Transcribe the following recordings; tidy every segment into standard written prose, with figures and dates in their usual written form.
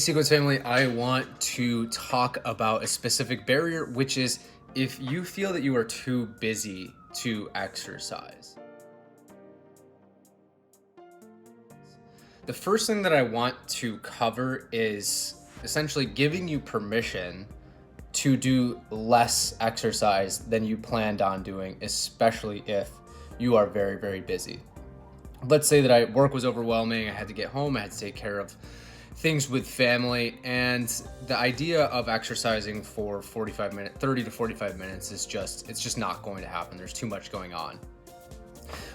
Sequence family, I want to talk about a specific barrier, which is if you feel that you are too busy to exercise. The first thing that I want to cover is essentially giving you permission to do less exercise than you planned on doing, especially if you are very, very busy. Let's say that work was overwhelming, I had to get home, I had to take care of things with family, and the idea of exercising for 30 to 45 minutes is it's just not going to happen. There's too much going on.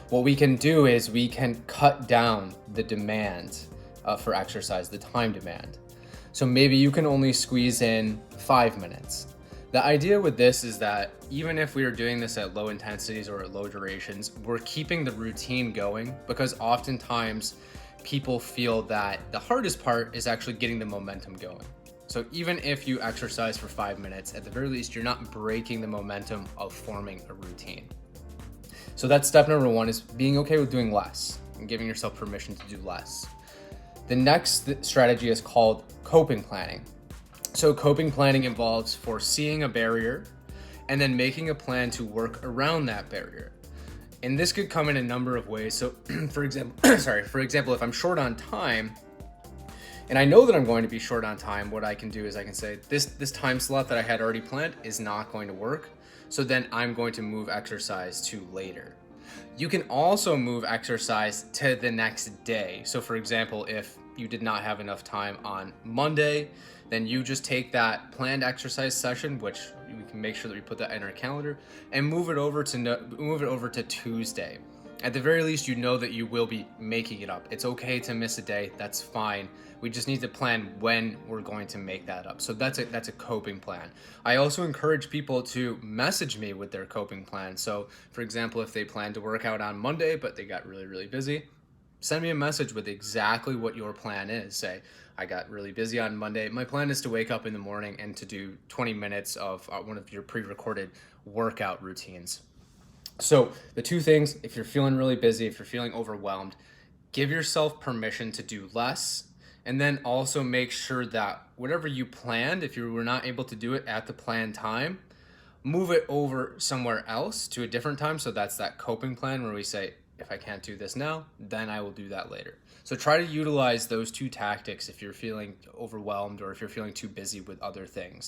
What we can do is we can cut down the demand for exercise, the time demand. So maybe you can only squeeze in 5 minutes. The idea with this is that even if we are doing this at low intensities or at low durations, we're keeping the routine going, because oftentimes people feel that the hardest part is actually getting the momentum going. So even if you exercise for 5 minutes, at the very least, you're not breaking the momentum of forming a routine. So that's step number one, is being okay with doing less and giving yourself permission to do less. The next strategy is called coping planning. So coping planning involves foreseeing a barrier and then making a plan to work around that barrier. And this could come in a number of ways. So for example, if I'm short on time and I know that I'm going to be short on time, what I can do is I can say this time slot that I had already planned is not going to work. So then I'm going to move exercise to later. You can also move exercise to the next day. So for example, if you did not have enough time on Monday, then you just take that planned exercise session, which we can make sure that we put that in our calendar, and move it over to Tuesday. At the very least, you know that you will be making it up. It's okay to miss a day. That's fine. We just need to plan when we're going to make that up. So that's a coping plan. I also encourage people to message me with their coping plan. So for example, if they plan to work out on Monday, but they got really, really busy, send me a message with exactly what your plan is. Say, I got really busy on Monday. My plan is to wake up in the morning and to do 20 minutes of one of your pre-recorded workout routines. So the two things, if you're feeling really busy, if you're feeling overwhelmed, give yourself permission to do less. And then also make sure that whatever you planned, if you were not able to do it at the planned time, move it over somewhere else to a different time. So that's that coping plan where we say, if I can't do this now, then I will do that later. So try to utilize those two tactics if you're feeling overwhelmed or if you're feeling too busy with other things.